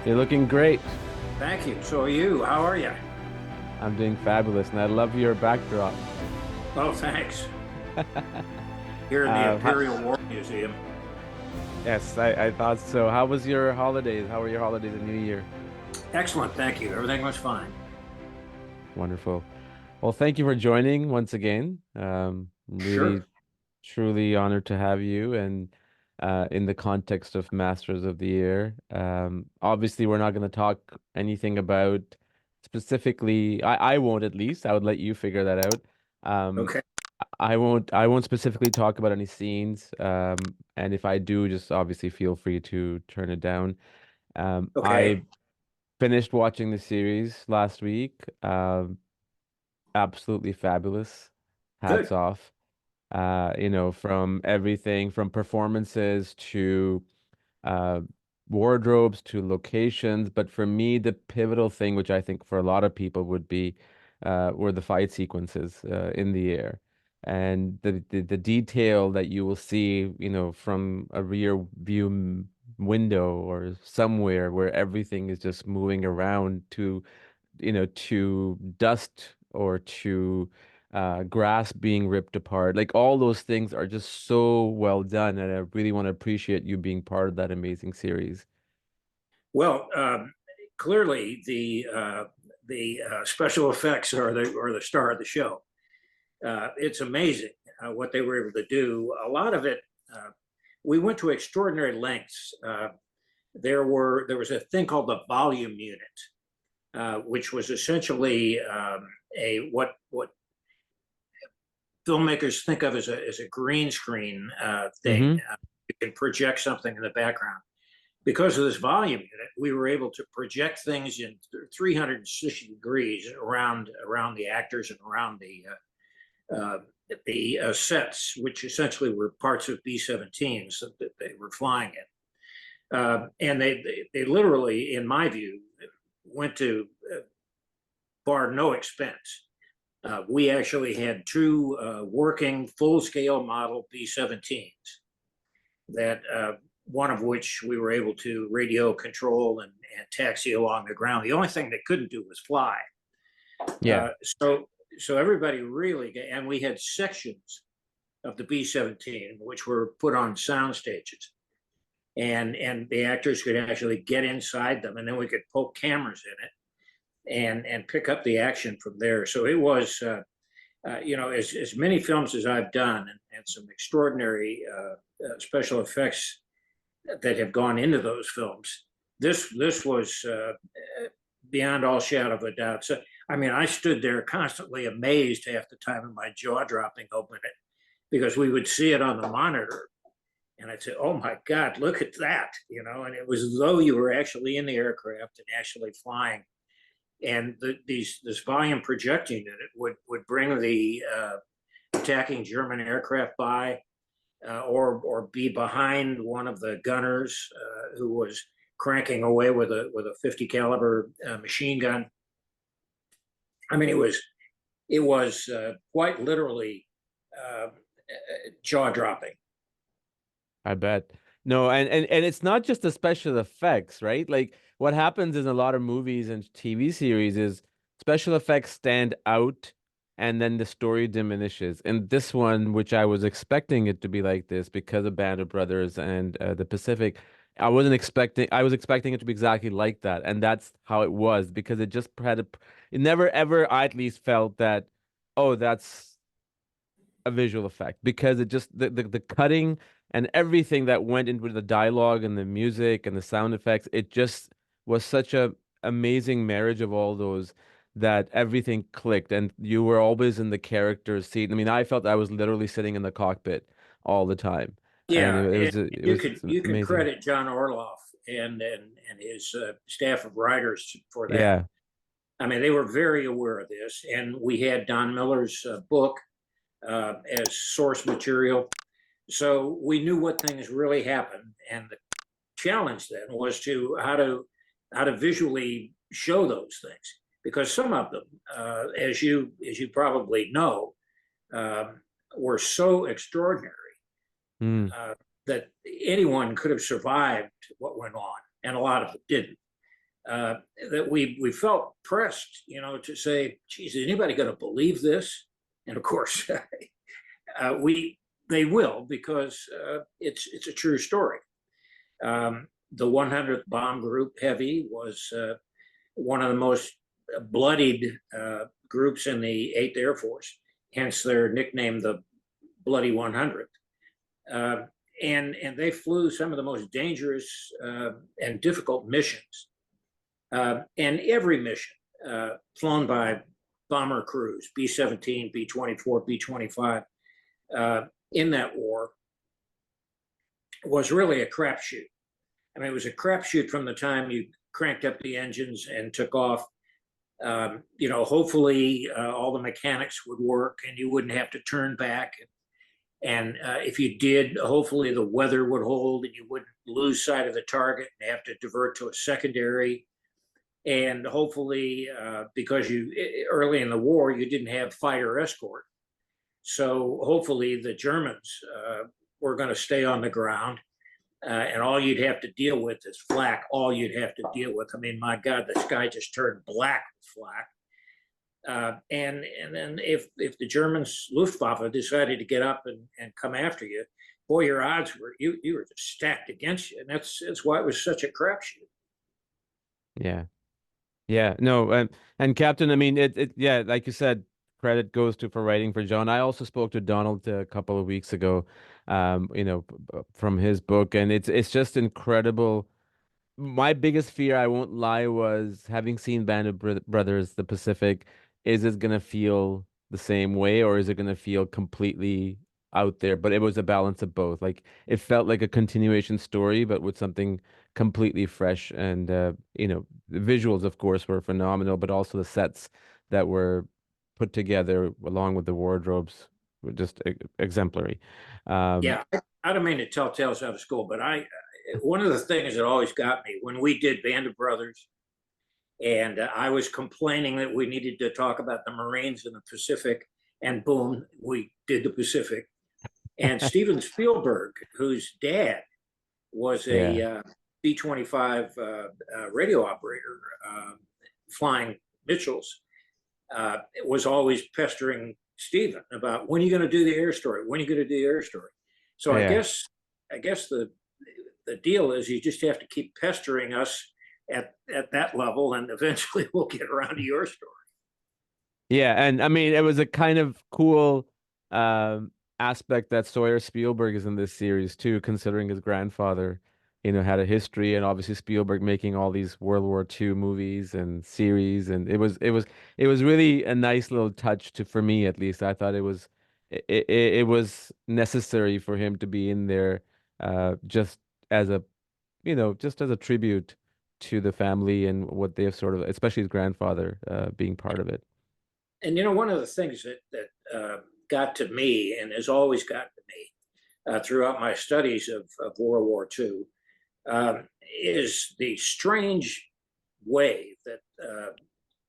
You're looking great. Thank you. So are you. How are you? I'm doing fabulous, and I love your backdrop. Oh, thanks. Here in the Uh, ha- Imperial War Museum. yes, I thought so. How was your holidays? How were your holidays and New Year? Excellent. Thank you. Everything was fine. Wonderful. Well, thank you for joining once again. Sure. Really, truly honored to have you, and in the context of Masters of the Year. Obviously, we're not going to talk anything about specifically. I won't, at least. I would let you figure that out. Um, Okay. I won't specifically talk about any scenes. And if I do, just obviously feel free to turn it down. I Okay. finished watching the series last week. Absolutely fabulous. Hats Good. off. From everything from performances to uh, wardrobes to locations. But for me, the pivotal thing, which I think for a lot of people would be, were the fight sequences in the air. And the detail that you will see, from a rear view window or somewhere where everything is just moving around to dust or to grass being ripped apart. Like all those things are just so well done, and I really want to appreciate you being part of that amazing series. Well, clearly the special effects are the star of the show. It's amazing what they were able to do. A lot of it, we went to extraordinary lengths. There was a thing called the volume unit, which was essentially a what filmmakers think of as a green screen thing. Mm-hmm. You can project something in the background. Because of this volume unit, we were able to project things in 360 degrees around the actors and around the sets, which essentially were parts of B-17s that they were flying in. And they literally, in my view, went to bar no expense. We actually had two working full-scale model B-17s that one of which we were able to radio control and taxi along the ground. The only thing they couldn't do was fly. Yeah. So everybody really, and we had sections of the B-17 which were put on sound stages, and the actors could actually get inside them, and then we could poke cameras in it and pick up the action from there. So it was. As many films as I've done, and some extraordinary special effects that have gone into those films, this was beyond all shadow of a doubt. So, I mean, I stood there constantly amazed half the time, and my jaw dropping open it because we would see it on the monitor, and I'd say, "Oh my God, look at that!" And it was as though you were actually in the aircraft and actually flying. And this volume projecting unit would bring the attacking German aircraft by, or be behind one of the gunners who was cranking away with a 50 caliber machine gun. I mean, it was quite literally jaw dropping. I bet. No, and it's not just the special effects, right? Like what happens in a lot of movies and TV series is special effects stand out and then the story diminishes. And this one, which I was expecting it to be like this because of Band of Brothers and the Pacific, I was expecting it to be exactly like that. And that's how it was because it just it never ever, I at least felt that, oh, that's a visual effect because it just the cutting and everything that went into the dialogue and the music and the sound effects, it just was such a amazing marriage of all those that everything clicked and you were always in the character's seat. I mean, I felt I was literally sitting in the cockpit all the time. And Yeah, and it you was can you can amazing. credit John Orloff and his staff of writers for that. Yeah. I mean, they were very aware of this, and we had Don Miller's book as source material, so we knew what things really happened. And the challenge then was to how to visually show those things, because some of them, as you probably know, were so extraordinary Mm. uh, that anyone could have survived what went on, and a lot of it didn't. that we felt pressed, to say, geez, is anybody going to believe this? And of course, they will, because it's a true story. The 100th Bomb Group Heavy was one of the most bloodied groups in the 8th Air Force, hence their nickname, the Bloody 100th. And they flew some of the most dangerous and difficult missions. And every mission flown by bomber crews, B-17, B-24, B-25, in that war was really a crapshoot. I mean, it was a crapshoot from the time you cranked up the engines and took off. Hopefully all the mechanics would work and you wouldn't have to turn back. And if you did, hopefully the weather would hold and you wouldn't lose sight of the target and have to divert to a secondary. And hopefully, because early in the war, you didn't have fighter escort. So hopefully the Germans were going to stay on the ground. And all you'd have to deal with is flak. All you'd have to deal with. I mean, my God, the sky just turned black with flak. And then if the Germans, Luftwaffe, decided to get up and come after you, boy, your odds were you were just stacked against you. And that's why it was such a crapshoot. Yeah. Yeah, no, and Captain, I mean, yeah, like you said, credit goes to for writing for John. I also spoke to Donald a couple of weeks ago, from his book, and it's just incredible. My biggest fear, I won't lie, was having seen Band of Brothers, The Pacific, is it gonna feel the same way or is it gonna feel completely out there? But it was a balance of both. Like it felt like a continuation story, but with something completely fresh. And the visuals, of course, were phenomenal, but also the sets that were put together along with the wardrobes were just exemplary. Yeah, I don't mean to tell tales out of school, but one of the things that always got me when we did Band of Brothers, and I was complaining that we needed to talk about the Marines in the Pacific, and boom, we did the Pacific. And Steven Spielberg, whose dad was Yeah. a B-25 radio operator flying Mitchells, was always pestering Steven about, when are you going to do the air story? When are you going to do the air story? So I Yeah. guess the deal is you just have to keep pestering us at that level, and eventually we'll get around to your story. Yeah, and I mean it was a kind of cool aspect that Sawyer Spielberg is in this series too, considering his grandfather, had a history, and obviously Spielberg making all these World War II movies and series, and it was really a nice little touch to, for me at least. I thought it was necessary for him to be in there, just as a just as a tribute to the family and what they've sort of, especially his grandfather, being part of it. And one of the things that got to me and has always gotten to me throughout my studies of World War II is the strange way that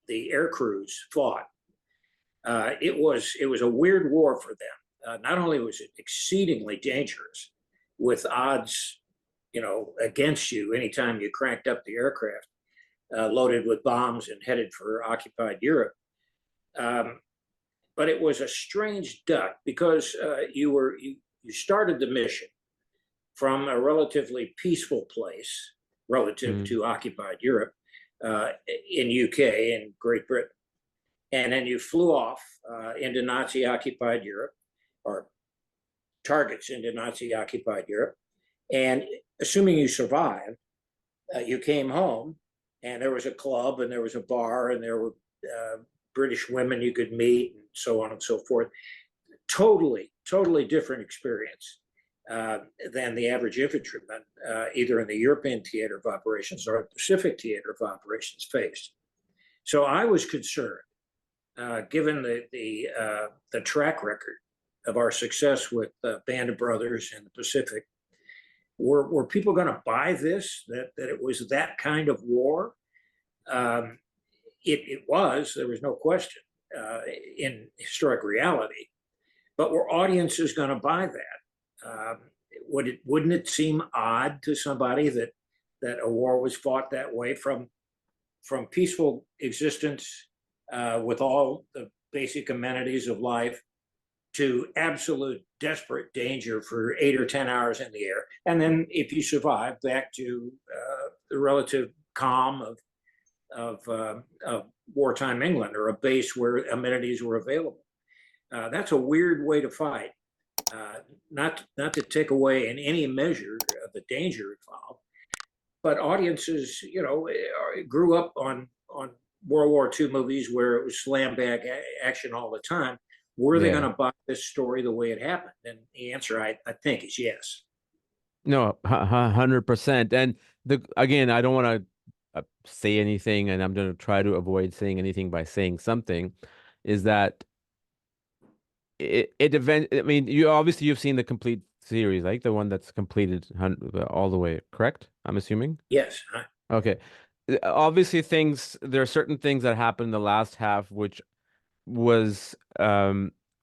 the air crews fought. It was a weird war for them. Not only was it exceedingly dangerous, with odds, against you anytime you cranked up the aircraft, loaded with bombs and headed for occupied Europe. But it was a strange duck because you started the mission from a relatively peaceful place relative Mm. to occupied Europe, in UK and Great Britain, and then you flew off into Nazi occupied Europe, or targets into Nazi occupied Europe, and assuming you survived, you came home, and there was a club and there was a bar and there were British women you could meet and so on and so forth. Totally different experience than the average infantryman, either in the European theater of operations or the Pacific theater of operations faced. So I was concerned, given the track record of our success with Band of Brothers and the Pacific, were people going to buy this, that it was that kind of war? It was, there was no question, in historic reality. But were audiences going to buy that? Wouldn't it seem odd to somebody that a war was fought that way from from peaceful existence with all the basic amenities of life to absolute desperate danger for 8 or 10 hours in the air. And then if you survive, back to the relative calm of wartime England, or a base where amenities were available. That's a weird way to fight. Not to take away in any measure the danger involved, but audiences, grew up on World War II movies where it was slam bag action all the time. Were they going Yeah. to buy this story the way it happened? And the answer, I think, is yes. No, 100%. And again, I don't want to say anything, and I'm going to try to avoid saying anything by saying something, is that I mean, you've seen the complete series, like the one that's completed all the way, correct? I'm assuming. Yes. Okay. Obviously, there are certain things that happen in the last half, was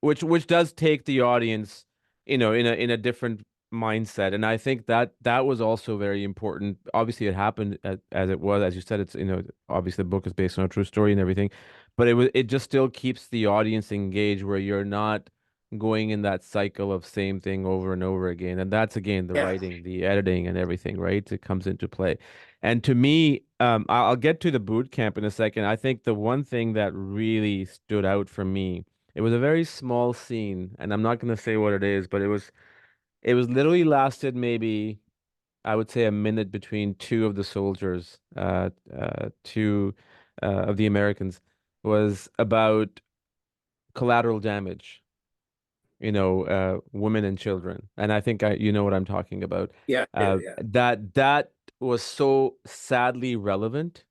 which does take the audience, in a different mindset. And I think that was also very important. Obviously, it happened as it was, as you said. It's, obviously the book is based on a true story and everything, but it just still keeps the audience engaged, where you're not going in that cycle of same thing over and over again. And that's, again, the Yeah. writing, the editing, and everything, right? It comes into play. And to me, I'll get to the boot camp in a second. I think the one thing that really stood out for me, it was a very small scene, and I'm not going to say what it is, but it was literally lasted maybe, I would say, a minute between two of the soldiers, two of the Americans, was about collateral damage, women and children. And I think you know what I'm talking about. Yeah. Yeah. Yeah. That was so sadly relevant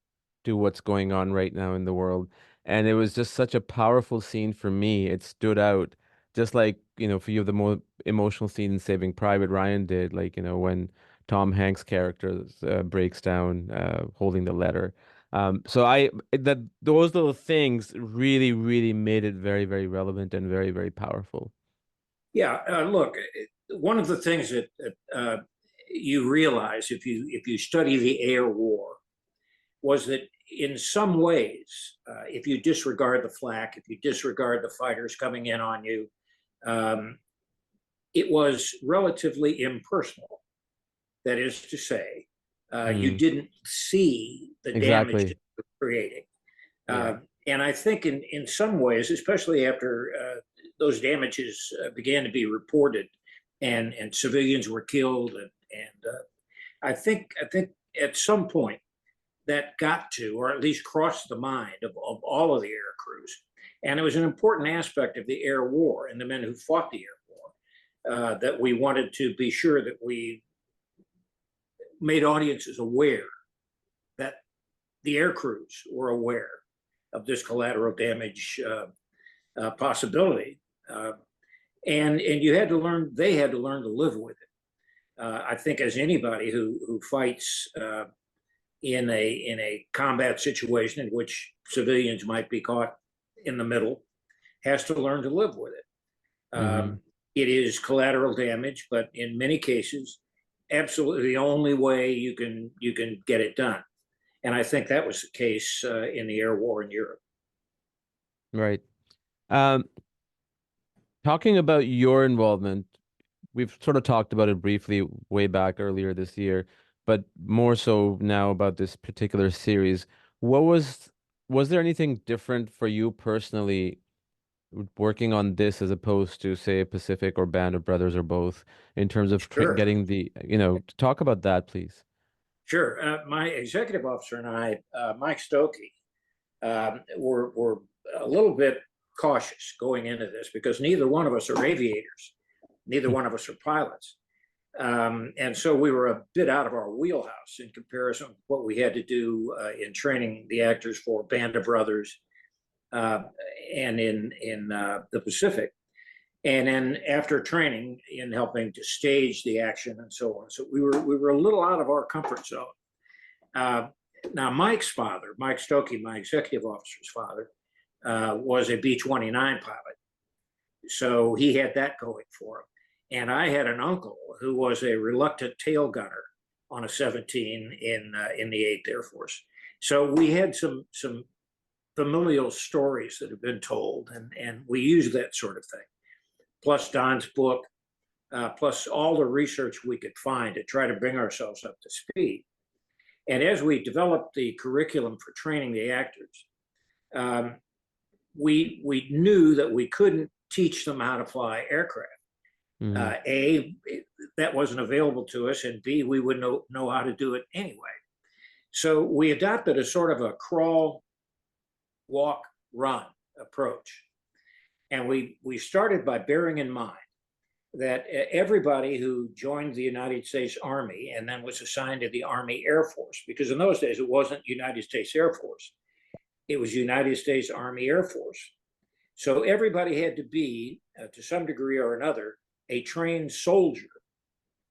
to what's going on right now in the world. And it was just such a powerful scene for me. It stood out, just like, for you, the more emotional scene in Saving Private Ryan did, like, when Tom Hanks' character breaks down, holding the letter. So those little things really, really made it very, very relevant and very, very powerful. Yeah. Look, one of the things that you realize if you study the air war was that in some ways, if you disregard the flak, if you disregard the fighters coming in on you, um, it was relatively impersonal. That is to say, you Mm, didn't see the damage that exactly. you were creating. Yeah. And I think in some ways, especially after those damages began to be reported, and civilians were killed, and I think at some point that got to, or at least crossed the mind of all of the air crews. And it was an important aspect of the air war and the men who fought the air war, that we wanted to be sure that we made audiences aware that the air crews were aware of this collateral damage possibility. And you had to learn, they had to learn to live with it. I think as anybody who fights in a combat situation in which civilians might be caught in the middle, has to learn to live with it. Hmm. It is collateral damage, but in many cases, absolutely the only way you can get it done. And I think that was the case in the air war in Europe. Right. Um, Talking about your involvement, we've sort of talked about it briefly way back earlier this year, but more so now about this particular series. What was there anything different for you personally working on this as opposed to, say, Pacific or Band of Brothers or both, in terms of Sure, getting talk about that, please? sure. My executive officer and I, Mike Stokey, were a little bit cautious going into this because neither one of us are aviators, neither one of us are pilots. And so we were a bit out of our wheelhouse in comparison to what we had to do in training the actors for Band of Brothers uh, and in the Pacific. And then after training in helping to stage the action and so on, so we were a little out of our comfort zone. Uh, Now, Mike's father, Mike Stokey, my executive officer's father, was a B-29 pilot, so he had that going for him. And I had an uncle who was a reluctant tail gunner on a 17 in the 8th Air Force. So we had some familial stories that have been told, and we use that sort of thing. Plus Don's book, plus all the research we could find to try to bring ourselves up to speed. And as we developed the curriculum for training the actors, we knew that we couldn't teach them how to fly aircraft. A, that wasn't available to us, and B, we wouldn't know how to do it anyway. So we adopted a sort of a crawl, walk, run approach. And we started by bearing in mind that everybody who joined the United States Army and then was assigned to the Army Air Force, because in those days it wasn't United States Air Force, it was United States Army Air Force. So everybody had to be, to some degree or another, a trained soldier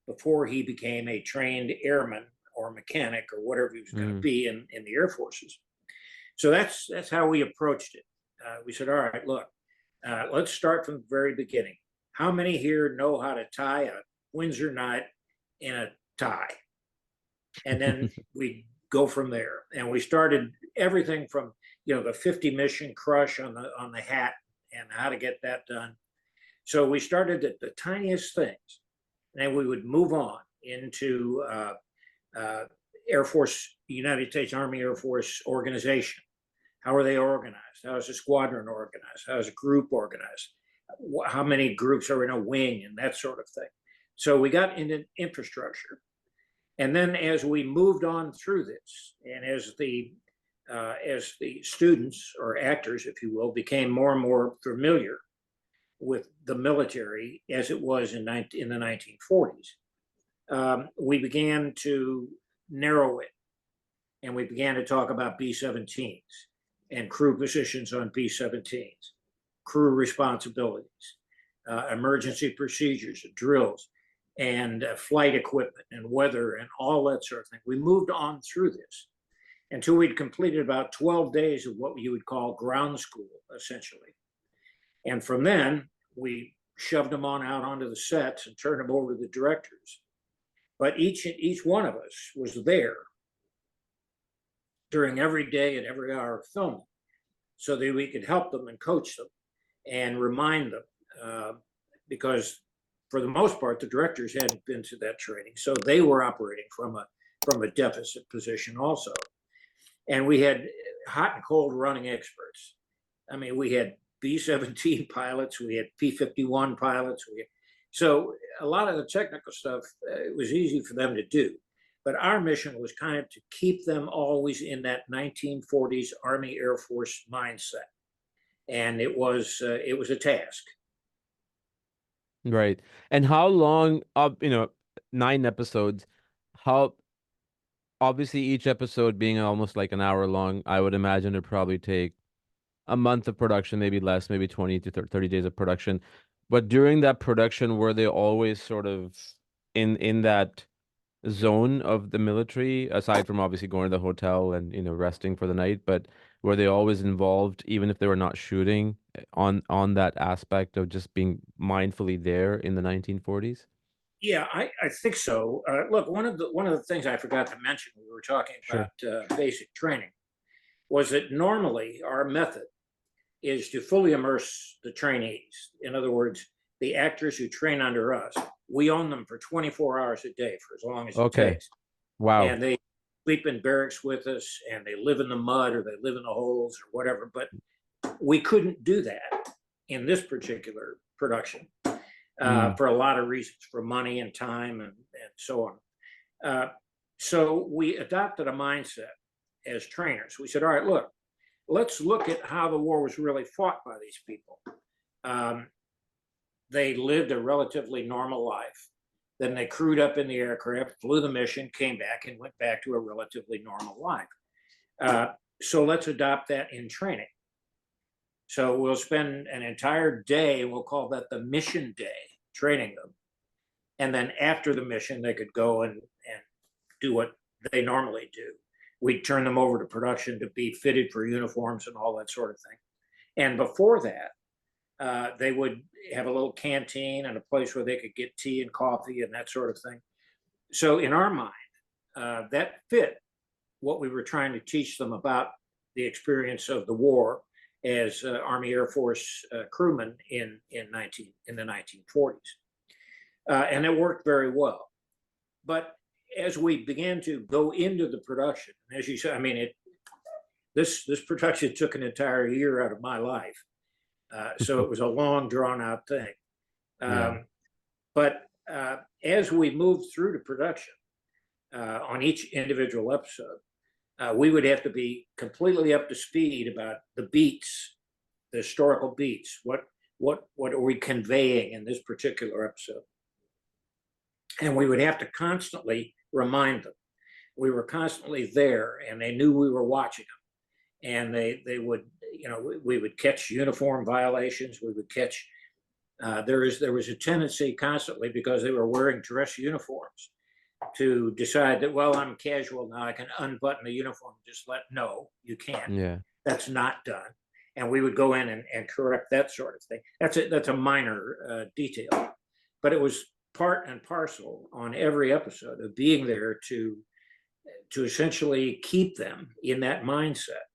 before he became a trained airman or mechanic or whatever he was going to be in the Air Forces. So that's how we approached it. We said, all right, look, let's start from the very beginning. How many here know how to tie a Windsor knot in a tie? And then we go from there. And we started everything from, the 50 mission crush on the hat and how to get that done. So we started at the tiniest things, and then we would move on into Air Force, United States Army Air Force organization. How are they organized? How is a squadron organized? How is a group organized? How many groups are in a wing and that sort of thing. So we got into infrastructure. And then as we moved on through this, and as the students or actors, if you will, became more and more familiar with the military as it was in the 1940s, we began to narrow it. And we began to talk about B-17s and crew positions on B-17s, crew responsibilities, emergency procedures and drills, and flight equipment and weather and all that sort of thing. We moved on through this until we'd completed about 12 days of what you would call ground school, essentially. And from then, we shoved them on out onto the sets and turned them over to the directors. But each one of us was there during every day and every hour of filming so that we could help them and coach them and remind them, because for the most part, the directors hadn't been to that training. So they were operating from a deficit position also. And we had hot and cold running experts. I mean, we had B-17 pilots, we had P-51 pilots. So a lot of the technical stuff, it was easy for them to do. But our mission was kind of to keep them always in that 1940s Army Air Force mindset. And it was a task. Right. And how long, 9 episodes, how obviously each episode being almost like an hour long, I would imagine it'd probably take a month of production, maybe less, maybe 20 to 30 days of production. But during that production, were they always sort of in that zone of the military, aside from obviously going to the hotel and resting for the night, but were they always involved, even if they were not shooting, on that aspect of just being mindfully there in the 1940s? Yeah, I think so. Look, one of the things I forgot to mention when we were talking Sure. about basic training was that normally our method is to fully immerse the trainees. In other words, the actors who train under us, we own them for 24 hours a day for as long as it Okay. takes. Wow. And they sleep in barracks with us, and they live in the mud or they live in the holes or whatever. But we couldn't do that in this particular production for a lot of reasons, for money and time and so on. So we adopted a mindset as trainers. We said, all right, look, let's look at how the war was really fought by these people. They lived a relatively normal life. Then they crewed up in the aircraft, flew the mission, came back, and went back to a relatively normal life. So let's adopt that in training. So we'll spend an entire day, we'll call that the mission day, training them. And then after the mission, they could go and do what they normally do. We'd turn them over to production to be fitted for uniforms and all that sort of thing. And before that, they would have a little canteen and a place where they could get tea and coffee and that sort of thing. So in our mind, that fit what we were trying to teach them about the experience of the war as Army Air Force crewmen in the 1940s, and it worked very well. But as we began to go into the production, as you said, I mean, this production took an entire year out of my life, so it was a long, drawn out thing. But as we moved through the production on each individual episode, we would have to be completely up to speed about the beats, the historical beats. What are we conveying in this particular episode? And we would have to constantly remind them. We were constantly there, and they knew we were watching them. And they would, you know, we would catch uniform violations. We would catch. There was a tendency constantly, because they were wearing dress uniforms, to decide that, well, I'm casual now, I can unbutton the uniform, no, you can't. Yeah. That's not done. And we would go in and correct that sort of thing. That's a minor detail, but it was part and parcel on every episode of being there to essentially keep them in that mindset.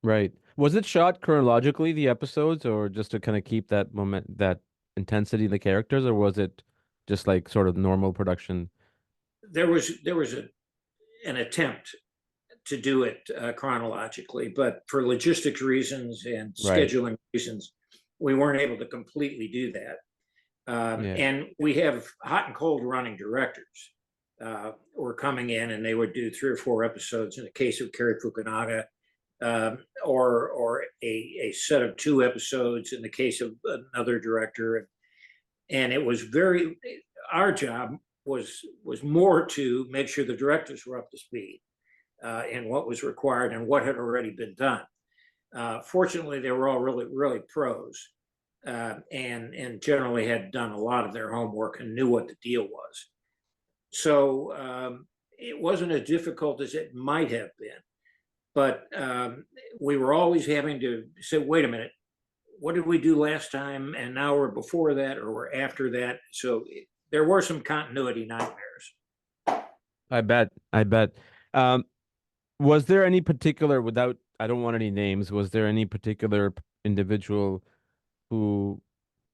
Right. Was it shot chronologically, the episodes, or just to kind of keep that moment, that intensity in the characters, or was it just like sort of normal production? There was an attempt to do it chronologically, but for logistics reasons and scheduling reasons, we weren't able to completely do that. And we have hot and cold running directors were coming in, and they would do 3 or 4 episodes in the case of Cary Fukunaga, or a set of 2 episodes in the case of another director. And it was our job was more to make sure the directors were up to speed in what was required and what had already been done. Fortunately, they were all really pros, and generally had done a lot of their homework and knew what the deal was. So it wasn't as difficult as it might have been, but we were always having to say, wait a minute, what did we do last time? And now we're before that, or we're after that. So there were some continuity nightmares. I bet. Was there any particular, without, I don't want any names, was there any particular individual who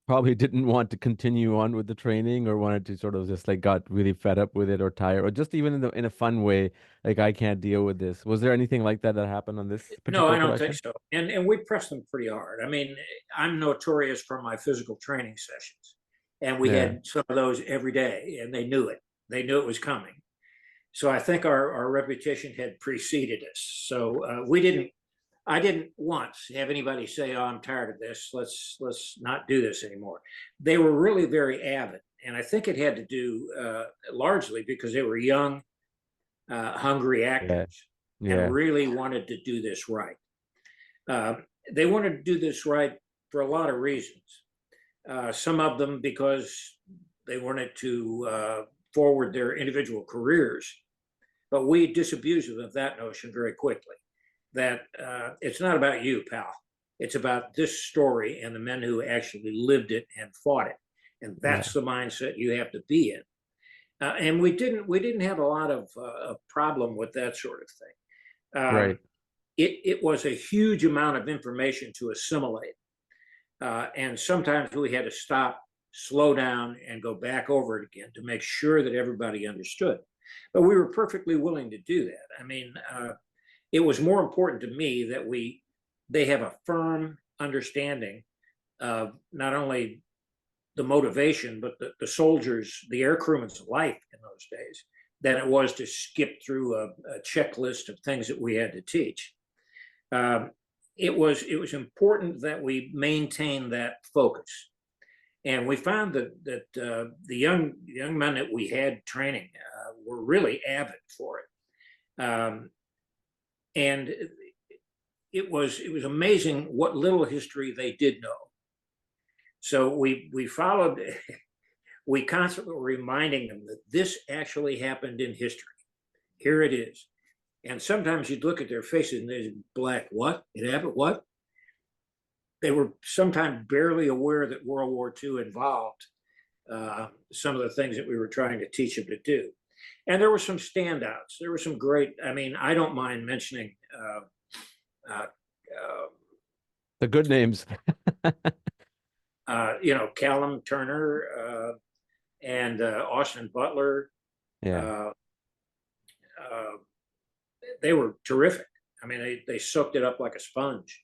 probably didn't want to continue on with the training, or wanted to sort of just like got really fed up with it or tired, or just even in a fun way, like, I can't deal with this? Was there anything like that that happened on this No, particular I don't production? think so. And we pressed them pretty hard. I mean, I'm notorious for my physical training sessions, and we Yeah. had some of those every day, and they knew it. They knew it was coming. So I think our reputation had preceded us. So I didn't once have anybody say, "Oh, I'm tired of this. Let's not do this anymore." They were really very avid, and I think it had to do largely because they were young, hungry Yeah. actors, Yeah. and really wanted to do this right. They wanted to do this right for a lot of reasons. Some of them because they wanted to forward their individual careers, but we disabused them of that notion very quickly. That it's not about you, pal. It's about this story and the men who actually lived it and fought it, and that's the mindset you have to be in. And we didn't have a lot of problem with that sort of thing. Right. It was a huge amount of information to assimilate, and sometimes we had to stop, slow down, and go back over it again to make sure that everybody understood. But we were perfectly willing to do that. I mean, it was more important to me that they have a firm understanding of not only the motivation, but the soldiers, the air crewmen's life in those days, than it was to skip through a checklist of things that we had to teach. It was important that we maintain that focus, and we found that the young men that we had training were really avid for it, and it was amazing what little history they did know. So we followed. We constantly were reminding them that this actually happened in history. Here it is. And sometimes you'd look at their faces and they'd be black. What? It happened? What? They were sometimes barely aware that World War II involved some of the things that we were trying to teach them to do. And there were some standouts. There were some great. I mean, I don't mind mentioning. Uh, The good names. Callum Turner and Austin Butler. Yeah. Uh, uh, they were terrific. I mean, they soaked it up like a sponge,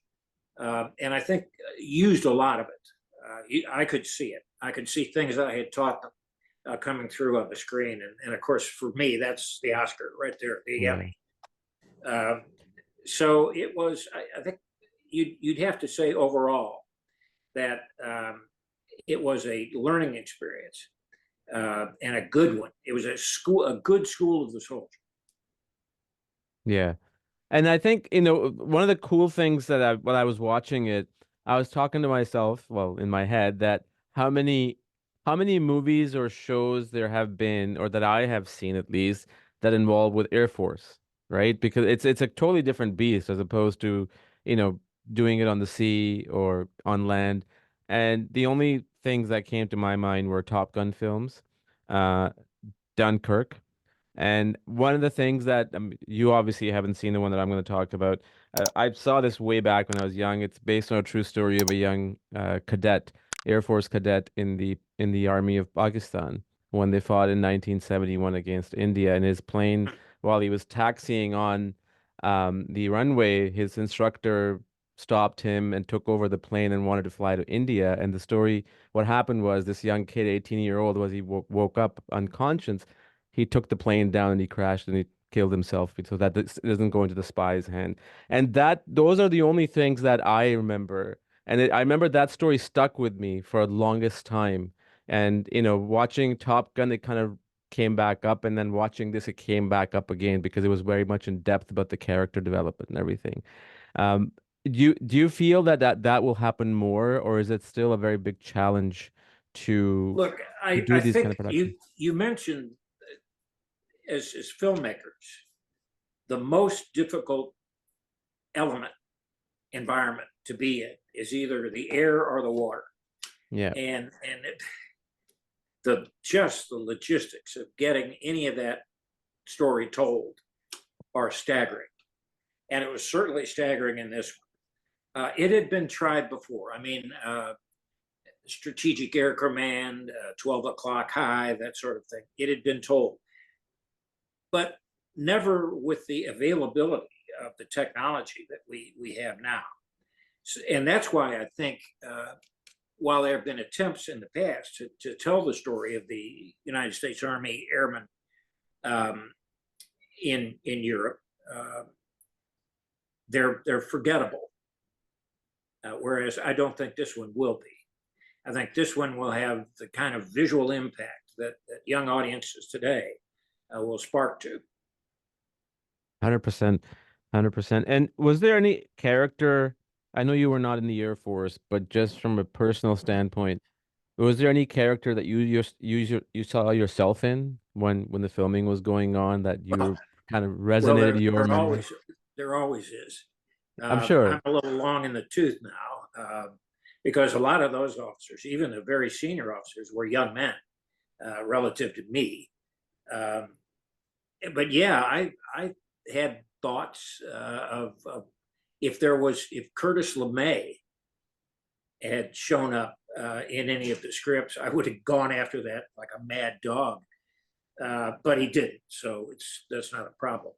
and I think used a lot of it. I could see it. I could see things that I had taught them coming through on the screen, and of course, for me, that's the Oscar right there, the Yeah. Emmy. So it was. I think you'd have to say overall that it was a learning experience and a good one. It was a good school of the soldier. Yeah. And I think, one of the cool things that when I was watching it, I was talking to myself, well, in my head, that how many how many movies or shows there have been, or that I have seen at least, that involve with Air Force, right? Because it's a totally different beast as opposed to, you know, doing it on the sea or on land. And the only things that came to my mind were Top Gun films, uh, Dunkirk. And one of the things that you obviously haven't seen the one that I'm going to talk about. I saw this way back when I was young. It's based on a true story of a young cadet, Air Force cadet in the army of Pakistan when they fought in 1971 against India. And his plane, while he was taxiing on the runway, his instructor stopped him and took over the plane and wanted to fly to India. And the story, what happened was this young kid, 18-year-old, was he woke up unconscious. He took the plane down and he crashed and he killed himself so that this doesn't go into the spy's hand. And those are the only things that I remember. And I remember that story stuck with me for the longest time. And, watching Top Gun, it kind of came back up. And then watching this, it came back up again because it was very much in depth about the character development and everything. Um, do you feel that will happen more, or is it still a very big challenge to Look, to I, do I these kind think of productions? you mentioned as filmmakers, the most difficult element environment to be in is either the air or the water. Yeah. And the logistics of getting any of that story told are staggering. And it was certainly staggering in this one. It had been tried before. I mean, Strategic Air Command, 12 o'clock high, that sort of thing. It had been told, but never with the availability of the technology that we have now. So, and that's why I think while there have been attempts in the past to tell the story of the United States Army airmen in Europe, they're forgettable. Whereas I don't think this one will be. I think this one will have the kind of visual impact that young audiences today will spark to. 100%. 100%. And was there any character? I know you were not in the Air Force, but just from a personal standpoint, was there any character that you saw yourself in when the filming was going on that Well, you kind of well, resonated your memory? there always is. I'm sure. I'm a little long in the tooth now because a lot of those officers, even the very senior officers, were young men relative to me. Um, but yeah, I had thoughts of if Curtis LeMay had shown up in any of the scripts, I would have gone after that like a mad dog. But he didn't, so that's not a problem.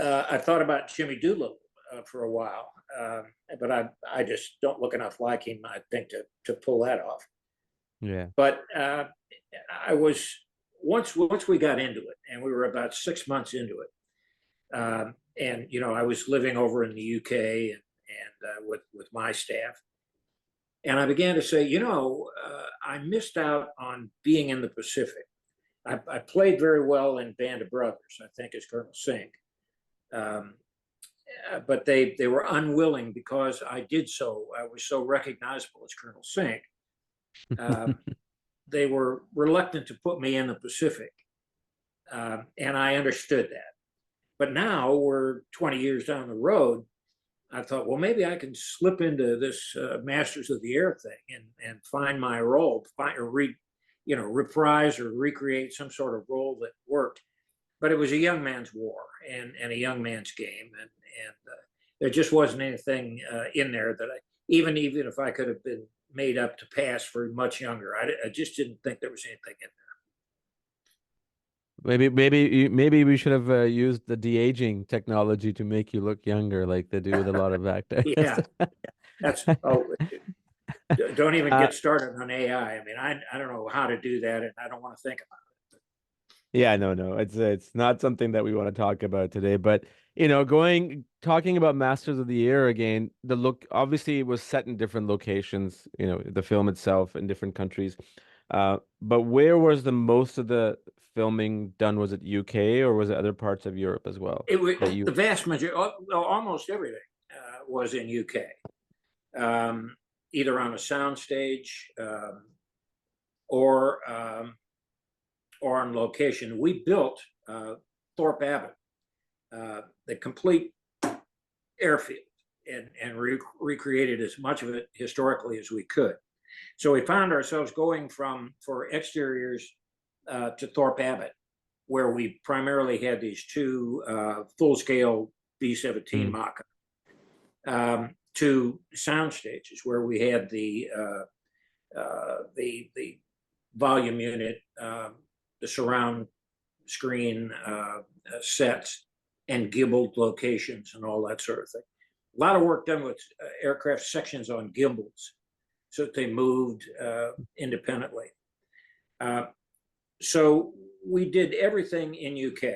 I thought about Jimmy Doolittle for a while, but I just don't look enough like him, I think, to pull that off. Yeah. But I was once we got into it, and we were about 6 months into it, and I was living over in the UK and with my staff, and I began to say, I missed out on being in the Pacific. I played very well in Band of Brothers, I think, as Colonel Singh. Um, but they were unwilling because I did so. I was so recognizable as Colonel Singh. They were reluctant to put me in the Pacific, and I understood that. But now we're 20 years down the road. I thought, well, maybe I can slip into this Masters of the Air thing and find my role, reprise or recreate some sort of role that worked. But it was a young man's war and a young man's game, and there just wasn't anything in there that even if I could have been made up to pass for much younger, I just didn't think there was anything in Maybe we should have used the de-aging technology to make you look younger, like they do with a lot of actors. there. Yeah, that's don't even Uh, get started on AI. I mean, I don't know how to do that, and I don't want to think about yeah, no, it's not something that we want to talk about today. But talking about Masters of the Air again, the look obviously it was set in different locations. The film itself in different countries. But where was the most of the filming done? Was it UK or was it other parts of Europe as well? it. That The you vast majority, almost everything, was in UK, either on a soundstage or or on location. We built Thorpe Abbott, the complete airfield, and recreated as much of it historically as we could. So we found ourselves going for exteriors to Thorpe Abbott, where we primarily had these two full-scale B-17 Mm, mock to sound stages where we had the volume unit, the surround screen sets, and gimbaled locations and all that sort of thing. A lot of work done with aircraft sections on gimbals so that they moved independently. So we did everything in UK,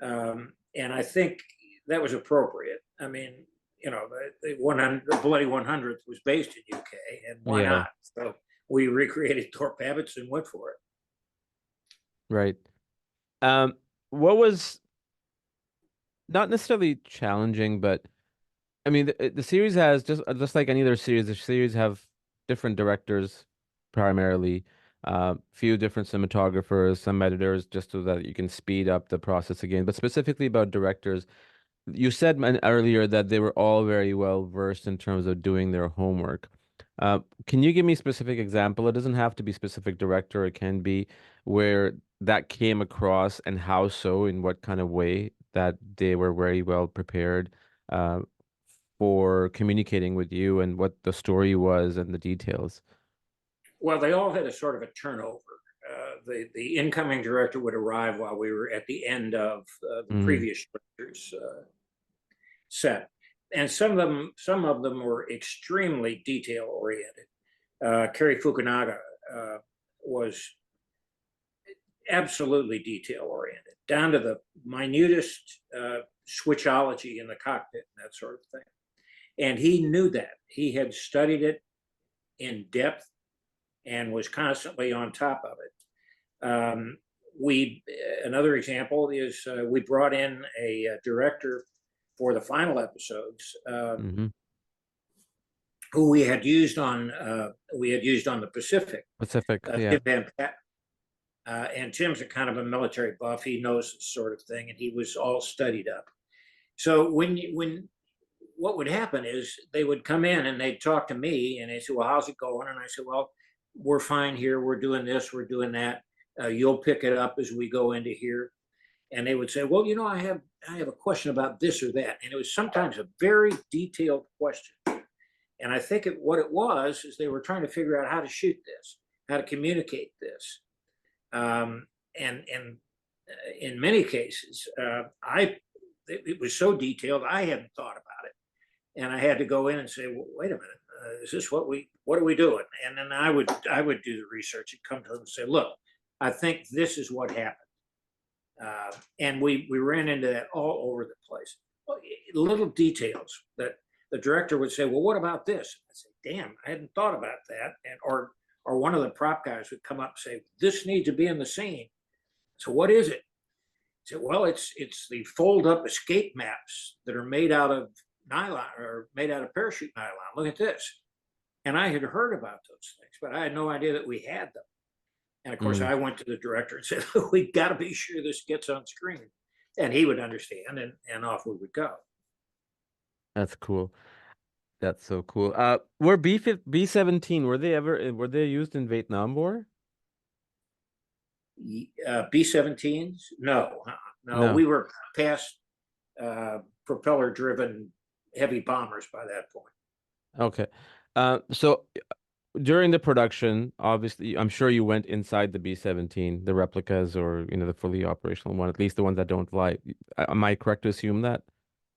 and I think that was appropriate. I mean, the Bloody 100th was based in UK, and why yeah, not? So we recreated Thorpe Abbott and went for it. right. Um, what was not necessarily challenging, but I mean, the series has just like any other series. The series have different directors, primarily, few different cinematographers, some editors, just so that you can speed up the process again. But specifically about directors, you said earlier that they were all very well versed in terms of doing their homework. Can you give me a specific example? It doesn't have to be specific director. It can be where that came across and how so, in what kind of way that they were very well prepared uh, for communicating with you and what the story was and the details. Well, they all had a sort of a turnover. The incoming director would arrive while we were at the end of the Mm, previous director's set, and some of them were extremely detail oriented. Kerry Fukunaga was absolutely detail oriented, down to the minutest switchology in the cockpit and that sort of thing. And he knew that. He had studied it in depth and was constantly on top of it. We Another example is we brought in a director for the final episodes, hmm who we had used on the Pacific, Pacific, yeah. Tim Van Pat. And Tim's a kind of a military buff. He knows this sort of thing, and he was all studied up. So when what would happen is they would come in and they'd talk to me, and they said, "Well, how's it going?" And I said, "Well, we're fine here. We're doing this. We're doing that. You'll pick it up as we go into here." And they would say, "Well, I have a question about this or that," and it was sometimes a very detailed question. And I think what it was is they were trying to figure out how to shoot this, how to communicate this, and in many cases, it was so detailed I hadn't thought about it, and I had to go in and say, well, "Wait a minute, is this what are we doing?" And then I would do the research and come to them and say, "Look, I think this is what happened," and we ran into that all over the place. Little details that the director would say, "Well, what about this?" I say, "Damn, I hadn't thought about that," and or one of the prop guys would come up and say, "This needs to be in the scene." So what is it? I said, "Well, it's the fold up escape maps that are made out of nylon or made out of parachute nylon. Look at this." And I had heard about those things, but I had no idea that we had them. And of course, Mm, I went to the director and said, "We got to be sure this gets on screen," and he would understand, and off we would go. that's cool. That's so cool. Were B-17, were they used in Vietnam War? B-17s? No, no, No. we were past propeller-driven heavy bombers by that point. Okay. So during the production, obviously, I'm sure you went inside the B-17, the replicas, or the fully operational one, at least the ones that don't fly. Am I correct to assume that?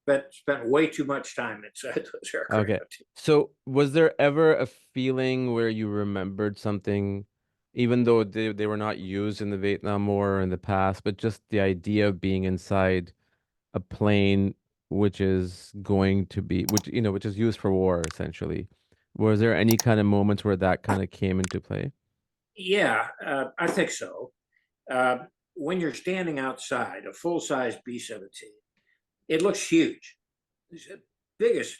But spent way too much time inside those Okay. aircraft. So was there ever a feeling where you remembered something, even though they were not used in the Vietnam War or in the past, but just the idea of being inside a plane which is going to be, which is used for war essentially. Was there any kind of moments where that kind of came into play? Yeah, I think so. Uh, when you're standing outside a full-size B-17, it looks huge. It's the biggest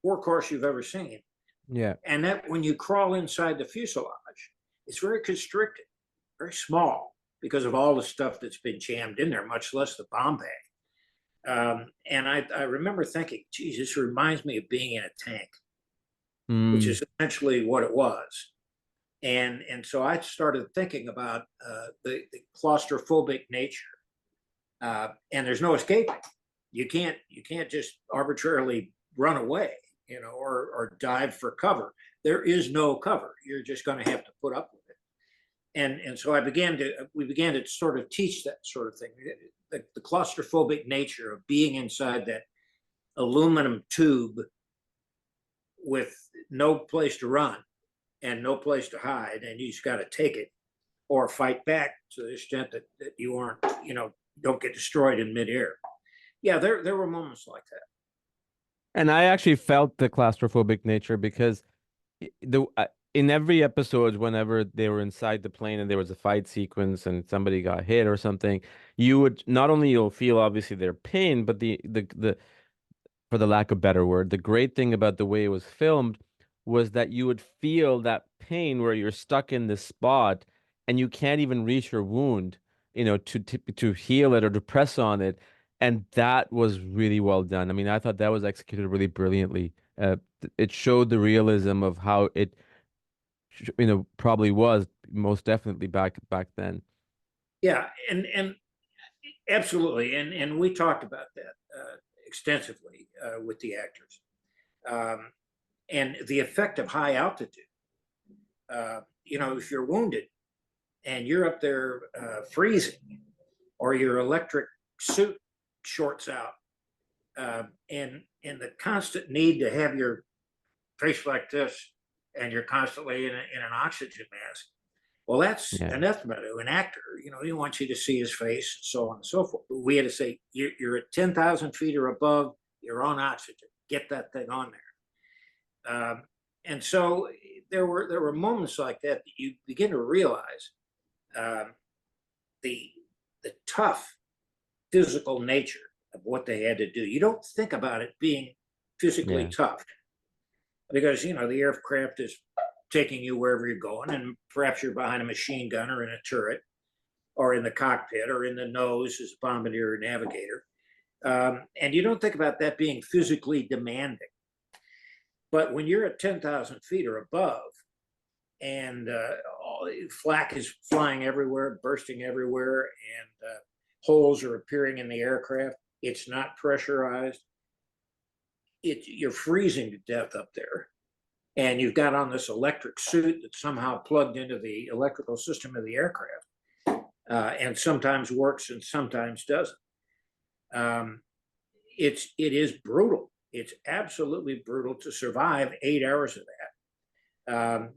workhorse you've ever seen. Yeah. And that when you crawl inside the fuselage, it's very constricted, very small because of all the stuff that's been jammed in there, much less the bomb bay. And I remember thinking, geez, this reminds me of being in a tank, which Mm, is essentially what it was. And so I started thinking about the claustrophobic nature, and there's no escaping. You can't just arbitrarily run away, or dive for cover. There is no cover. You're just going to have to put up with it. And so we began to sort of teach that sort of thing, the claustrophobic nature of being inside that aluminum tube with no place to run and no place to hide, and you just got to take it or fight back to the extent that you aren't, don't get destroyed in midair. Yeah, there were moments like that. and I actually felt the claustrophobic nature because in every episode, whenever they were inside the plane and there was a fight sequence and somebody got hit or something, you would not only you'll feel obviously their pain, but the for the lack of better word, the great thing about the way it was filmed was that you would feel that pain where you're stuck in this spot and you can't even reach your wound, to heal it or to press on it. And that was really well done. I mean, I thought that was executed really brilliantly. It showed the realism of how it, probably was most definitely back then. Yeah, and absolutely, and we talked about that extensively with the actors, um, and the effect of high altitude. If you're wounded and you're up there freezing, or your electric suit shorts out, and the constant need to have your face like this, and you're constantly in an oxygen mask. Well, that's Yeah. anathema to an actor. He wants you to see his face, and so on and so forth. But we had to say, you're at 10,000 feet or above, you're on oxygen. Get that thing on there. And so there were moments like that you begin to realize um, the the tough physical nature of what they had to do. You don't think about it being physically Yeah. tough because the aircraft is taking you wherever you're going, and perhaps you're behind a machine gun or in a turret or in the cockpit or in the nose as a bombardier or navigator. And you don't think about that being physically demanding. But when you're at 10,000 feet or above, and flak is flying everywhere, bursting everywhere, and holes are appearing in the aircraft, it's not pressurized. You're freezing to death up there, and you've got on this electric suit that's somehow plugged into the electrical system of the aircraft, and sometimes works and sometimes doesn't. Um, it is brutal. It's absolutely brutal to survive 8 hours of that,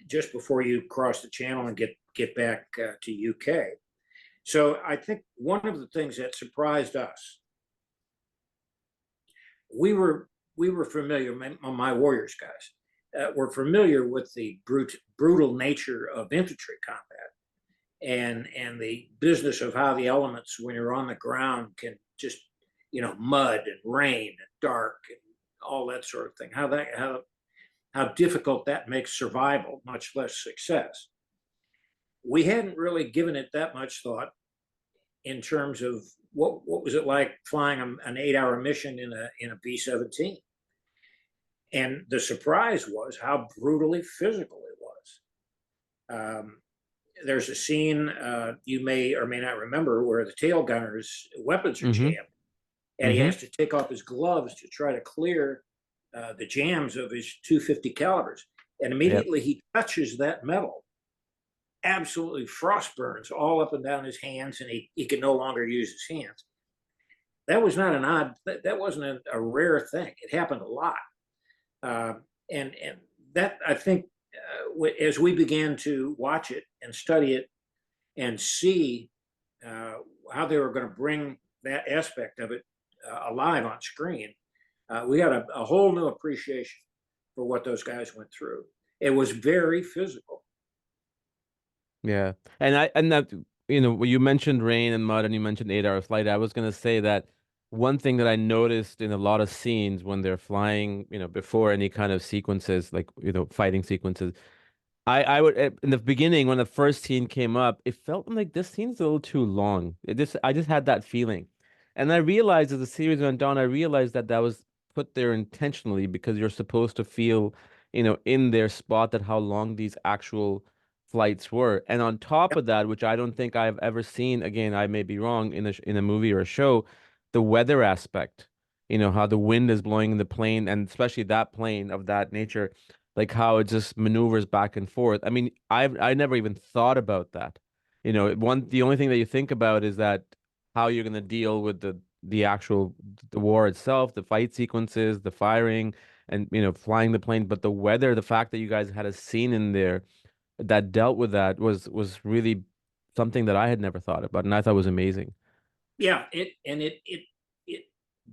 just before you cross the channel and get back to UK. So I think one of the things that surprised us, we were familiar, my Warriors guys were familiar with the brutal nature of infantry combat, and the business of how the elements when you're on the ground can just mud and rain and dark and all that sort of thing. How difficult that makes survival, much less success. We hadn't really given it that much thought in terms of what was it like flying an 8 hour mission in a B-17. And the surprise was how brutally physical it was. there's a scene you may or may not remember where the tail gunner's weapons are Mm-hmm. jammed, and he Mm-hmm. has to take off his gloves to try to clear the jams of his 250 calibers. And Yep. immediately he touches that metal, absolutely frost burns all up and down his hands, and he can no longer use his hands. That was not an odd, that wasn't a rare thing. It happened a lot. Uh, and that, I think, as we began to watch it and study it and see uh, how they were going to bring that aspect of it alive on screen, we got a whole new appreciation for what those guys went through. It was very physical. Yeah. And that, you mentioned rain and mud and you mentioned 8 hour flight. I was gonna say that one thing that I noticed in a lot of scenes when they're flying, before any kind of sequences, like, fighting sequences, I would in the beginning when the first scene came up, it felt like this scene's a little too long. I just had that feeling, and I realized as the series went on, I realized that that was put there intentionally because you're supposed to feel, in their spot that how long these actual flights were, and on top of that, which I don't think I've ever seen. Again, I may be wrong in a movie or a show, the weather aspect. How the wind is blowing in the plane, and especially that plane of that nature, like how it just maneuvers back and forth. I mean, I never even thought about that. The only thing that you think about is that how you're going to deal with the actual the war itself, the fight sequences, the firing, and flying the plane. But the weather, the fact that you guys had a scene in there that dealt with that was really something that I had never thought about, and I thought was amazing. Yeah, it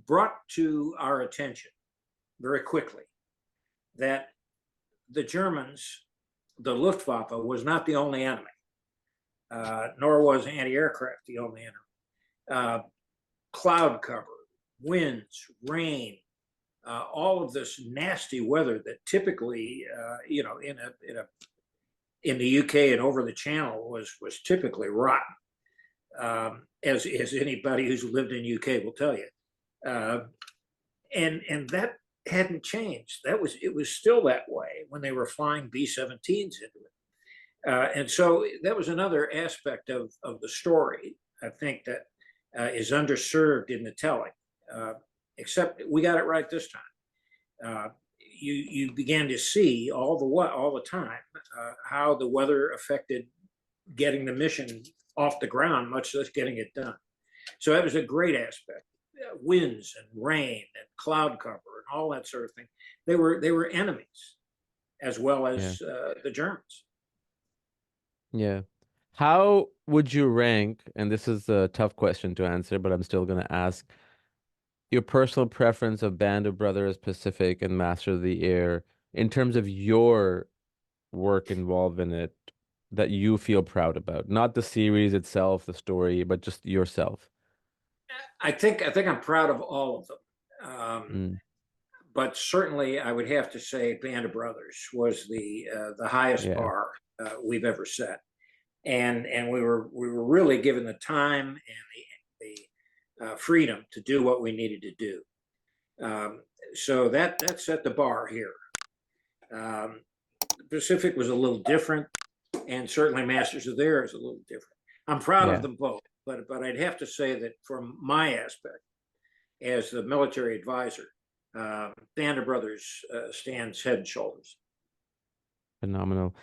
brought to our attention very quickly that the Germans, the Luftwaffe, was not the only enemy, nor was anti-aircraft the only enemy. Uh, Cloud cover, winds, rain, all of this nasty weather that typically, in the UK and over the Channel was typically rotten, as anybody who's lived in UK will tell you. Uh, and that hadn't changed. It was still that way when they were flying B-17s into it. And so that was another aspect of the story, I think, that is underserved in the telling. Except we got it right this time. You began to see all the time how the weather affected getting the mission off the ground, much less getting it done. So that was a great aspect. Winds and rain and cloud cover and all that sort of thing. They were enemies as well Yeah. as the Germans. Yeah. How would you rank, and this is a tough question to answer, but I'm still going to ask, your personal preference of Band of Brothers, Pacific, and Master of the Air in terms of your work involved in it that you feel proud about? Not the series itself, the story, but just yourself. I think I'm proud of all of them. Mm, But certainly I would have to say Band of Brothers was the highest yeah. bar we've ever set, and we were really given the time and the freedom to do what we needed to do. So that set the bar here. Um, Pacific was a little different, and certainly Masters of the Air is a little different. I'm proud of Yeah. them both, but I'd have to say that from my aspect as the military advisor, Band of Brothers stands head and shoulders. Phenomenal.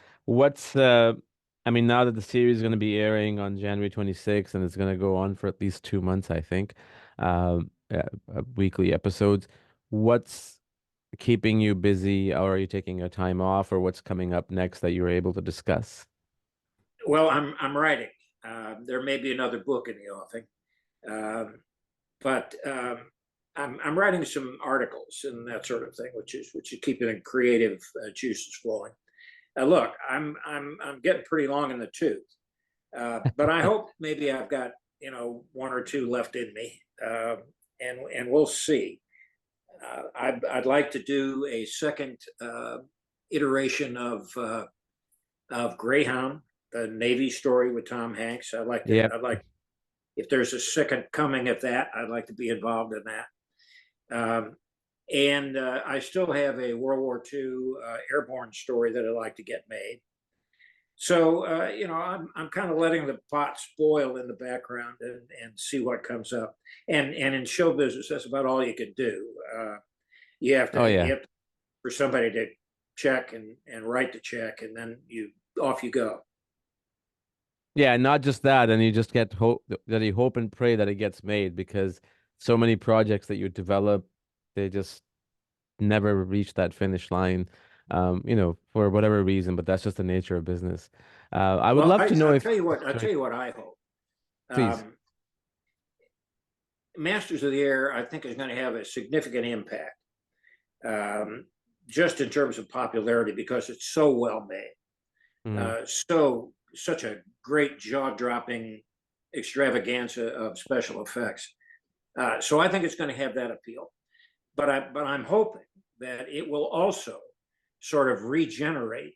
I mean, now that the series is going to be airing on January 26th and it's going to go on for at least 2 months, I think, weekly episodes, what's keeping you busy, or are you taking a time off, or what's coming up next that you're able to discuss? Well, I'm writing. There may be another book in the offing, um, but I'm writing some articles and that sort of thing, which is keeping the creative juices flowing. Look, I'm getting pretty long in the tooth, but I hope maybe I've got one or two left in me, and we'll see. I'd like to do a second iteration of Greyhound, the Navy story with Tom Hanks. Yep. I'd like if there's a second coming of that, I'd like to be involved in that. And I still have a World War II airborne story that I'd like to get made. So I'm kind of letting the pot spoil in the background and see what comes up. And in show business, that's about all you can do. You have Oh to yeah. for somebody to check and write the check, and then off you go. Yeah, not just that, and you just get hope that you hope and pray that it gets made because so many projects that you develop, they just never reach that finish line, for whatever reason, but that's just the nature of business. I would Well, love to know I'll if, tell you what. I'll sorry, tell you what I hope. please. Um, Masters of the Air, I think, is going to have a significant impact, just in terms of popularity, because it's so well made. Hmm. Such a great jaw-dropping extravaganza of special effects. So I think it's going to have that appeal. But I'm hoping that it will also sort of regenerate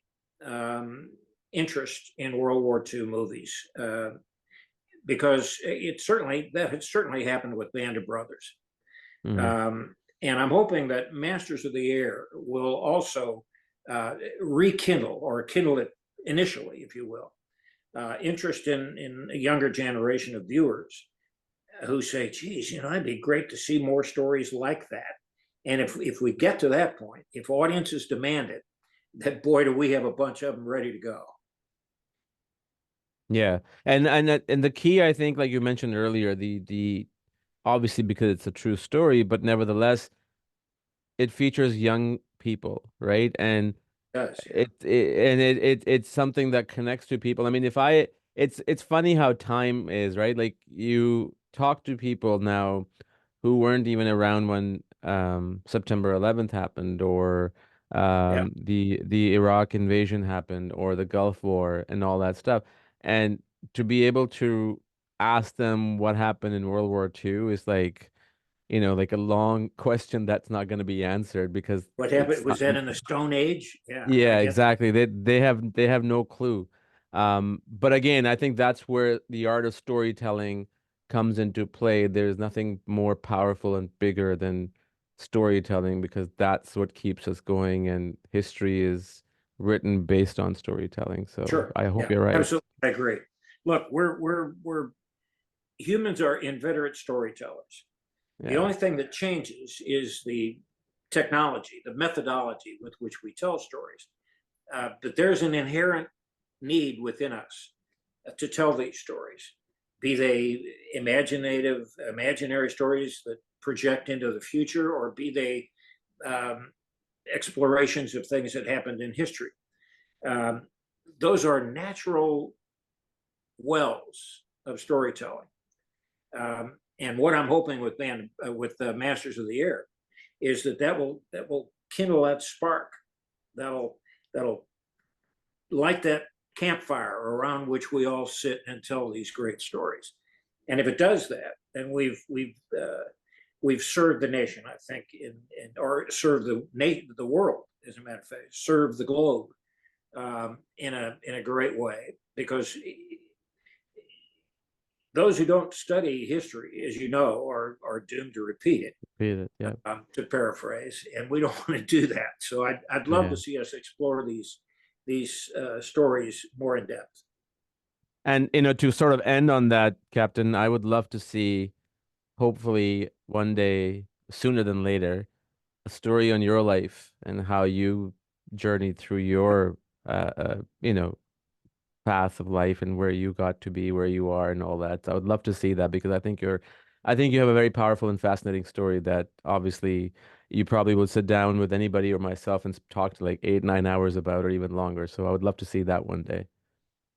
interest in World War II movies, because that had certainly happened with Band of Brothers. Hmm. Um, and I'm hoping that Masters of the Air will also rekindle or kindle it initially, if you will, interest in a younger generation of viewers who say, geez, it'd be great to see more stories like that. And if we get to that point, if audiences demand it, that boy, do we have a bunch of them ready to go. Yeah, and the key, I think, like you mentioned earlier, the obviously because it's a true story, but nevertheless, it features young people, right? And It does, yeah. it's something that connects to people. I mean, if I it's funny how time is, right? Like you talk to people now who weren't even around when September 11th happened or Yeah. the Iraq invasion happened or the Gulf War and all that stuff. And to be able to ask them what happened in World War II is like, like a long question that's not going to be answered because What happened? it's Was that in the Stone Age? Yeah, I yeah, get that. exactly. They have no clue. But again, I think that's where the art of storytelling comes into play. There's nothing more powerful and bigger than storytelling because that's what keeps us going, and history is written based on storytelling. So Sure. I hope Yeah, you're right. absolutely. I agree. Look, we're humans are inveterate storytellers. The Yeah. only thing that changes is the technology, the methodology with which we tell stories. But there's an inherent need within us to tell these stories, be they imaginary stories that project into the future, or be they um, explorations of things that happened in history. Um, those are natural wells of storytelling. And what I'm hoping with Masters of the Air is that will kindle that spark, that'll that'll light that campfire around which we all sit and tell these great stories. And if it does that, then we've served the nation, I think, or served the world, as a matter of fact, served the globe in a great way, because those who don't study history, as you know, are doomed to repeat it, Read it. Yeah. to paraphrase, and we don't want to do that. So I'd love Yeah. to see us explore these stories more in depth. And to sort of end on that, Captain, I would love to see, hopefully one day, sooner than later, a story on your life and how you journeyed through your path of life and where you got to be where you are and all that. I would love to see that because I think you have a very powerful and fascinating story that obviously you probably would sit down with anybody or myself and talk to like 8, 9 hours about or even longer. So I would love to see that one day.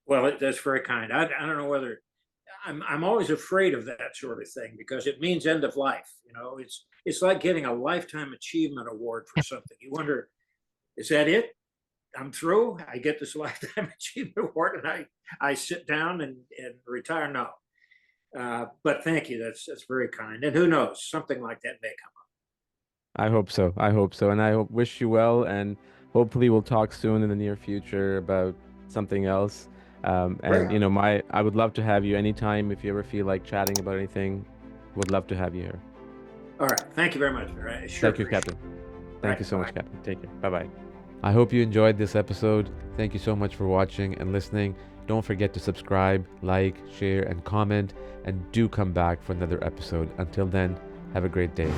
Well, that's very kind. I don't know whether I'm always afraid of that sort of thing, because it means end of life. It's like getting a lifetime achievement award for something. You wonder, is that it? I'm through. I get this lifetime achievement award, and I sit down and retire. No, but thank you. That's very kind. And who knows, something like that may come I hope so. I hope so. And I wish you well. And hopefully we'll talk soon in the near future about something else. And up. Great. I would love to have you anytime if you ever feel like chatting about anything. Would love to have you here. All right. Thank you very much. I sure Thank you, appreciate it. Captain. All Thank you right. so Bye. much, Captain. Take care. Bye bye. I hope you enjoyed this episode. Thank you so much for watching and listening. Don't forget to subscribe, like, share, and comment, and do come back for another episode. Until then, have a great day.